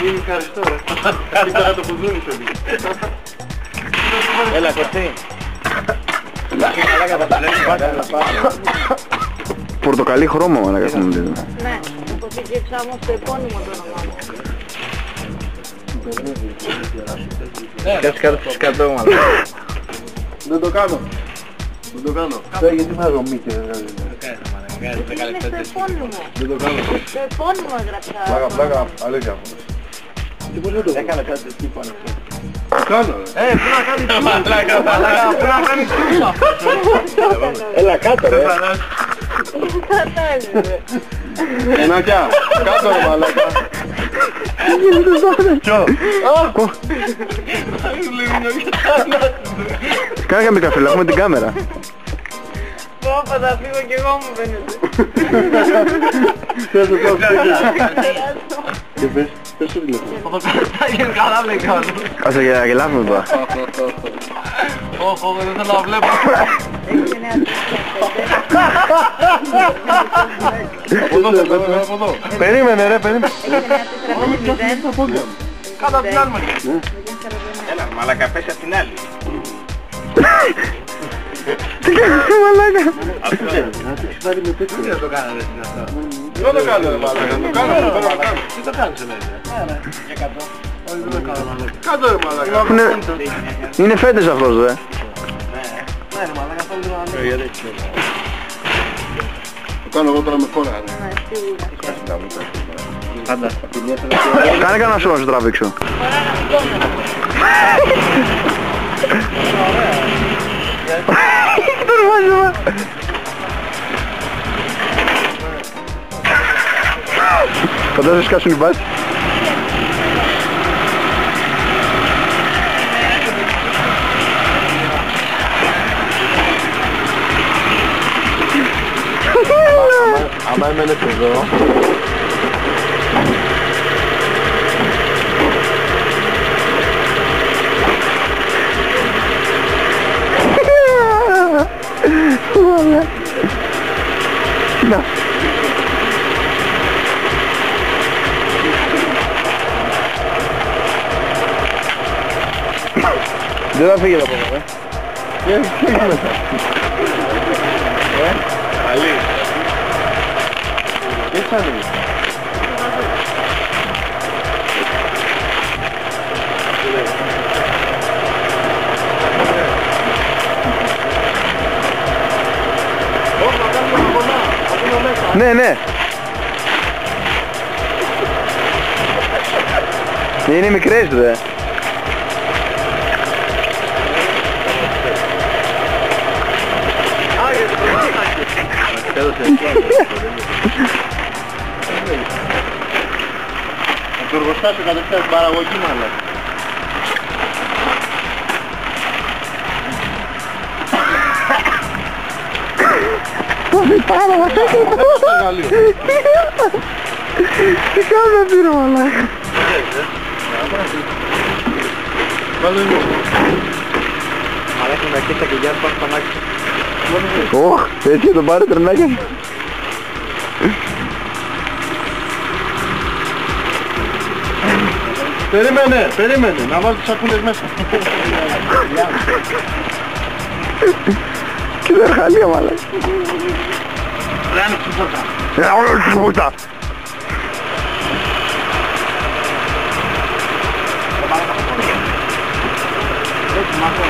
Είναι ευχαριστώ ρε. Τώρα το κουδούνι σε δει. Έλα Κωστή. Πορτοκαλί χρώμα μαλάκα θα μου δείτε. Ναι, αποθηκεύσα όμως το επώνυμο το όνομά μου. Κάτσε κάτω στους 100 μαλάκα. Δεν το κάνω. Δεν το κάνω. Γιατί βγάζω μύκη δεν βγάζει. Είναι στο επώνυμο. Δεν το κάνω. Το επώνυμο έγραψα. Πλάκα, αλήθεια. Τι πώς δεν το έκανε κάτι εκεί πάνω. Το κάνω ρε. Πού να κάνεις τούσα. Πού να κάνεις τούσα. Έλα κάτω ρε. Κατάζει ρε. Ενάκια, κάτω ρε μαλάκα. Ποιο. Κάνε καμία καφέ, έχουμε την κάμερα. Πόπα θα φύγω κι εγώ μου φαίνεται. Θες το κόψω. Και πες το τηλέφωνο. Καλά βλέπει κάτω. Άσε για γελάσουμε τώρα. Όχι, δεν θέλω να βλέπω. Έχει νέα Από εδώ, από εδώ. Περίμενε ρε, περίμενε. Κάτω απ' την άλλη μεριά. Έλα, μαλάκα, πέσει απ' την άλλη. Τι κάνεις μαλάκα. Τι δεν το κάνανε στην αυτά. Δεν το κάνω ρε μαλάκα, το κάνω, το κάνω. Τι το κάνεις εμένα. Για κάτω. Όχι δεν το κάνω μαλάκα. Κάτω ρε μαλάκα. Είναι φέτες αυτός δε. Ναι ρε μαλάκα αυτό δεν το κάνω. Το κάνω εγώ τώρα με κόρα ρε. Πάντα. Κάνε κανένα σώμα να σου τραβήξω. Φαντάζεσαι σκάσουν οι μπάτς. Άμα έμενες εδώ. Να. Δεν θα φύγετε από εδώ, Καλή. Τι θα δει. Ναι, ναι. Είναι μικρές δε. Από το εργοστάσιο κατευθείαν στην παραγωγή μάλλον. Τι κάνω να πήρω μαλάκα. Μαλάκα με αρχίσα και Γιάννη πάνω πανάκι. Ωχ, έτσι τον πάρε τρενάκια. Περίμενε, να βάλω τους σακούλες μέσα. Κοίτα εργαλεία μαλάκα. Ρε άνοιξε η πόρτα. Όλο τη πόρτα. Έτσι, μαθώ.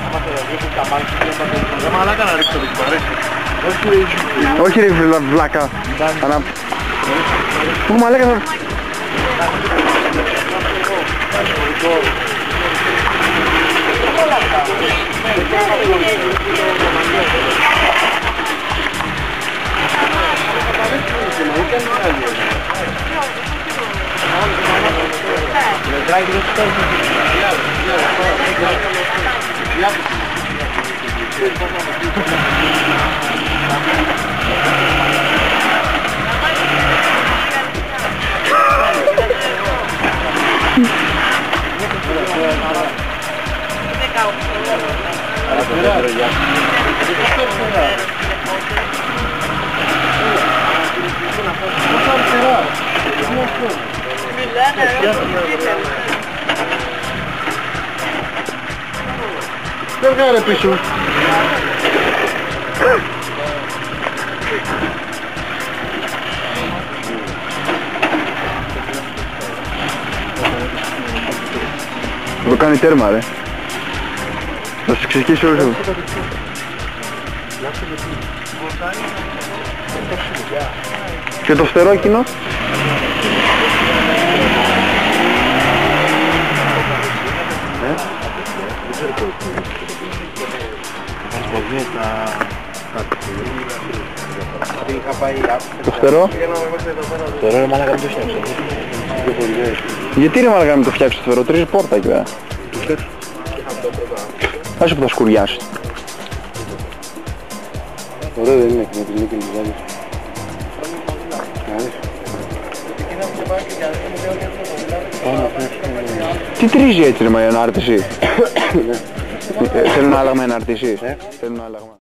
Άμα το ρίχνεις τα μάτια, δεν μαλάκα να ρίξω το κυπαρέσαι. Όχι ρε βλάκα. Πού μαλάκα θα... Μετράει και δεν φτάνει. Δεν βγάλε πίσω. Θα το κάνει τέρμα ρε. Θα σου ξεσκίσει όλους εγώ. Και το φτερό εκείνο. Το φτερό. Τώρα ρε μάλακα μην το φτιάξω. Γιατί ρε μάλακα μην το φτιάξω το φτερό, τρίζει πόρτα εκεί πέρα. Άσε που θα σκουριάσει. Ωραίο δεν είναι, με την νίκη λιβάνη. Τι τρίζει έτσι ρε μα η ανάρτηση. Θέλουν άλλαγμα η ανάρτηση. Θέλουν άλλαγμα.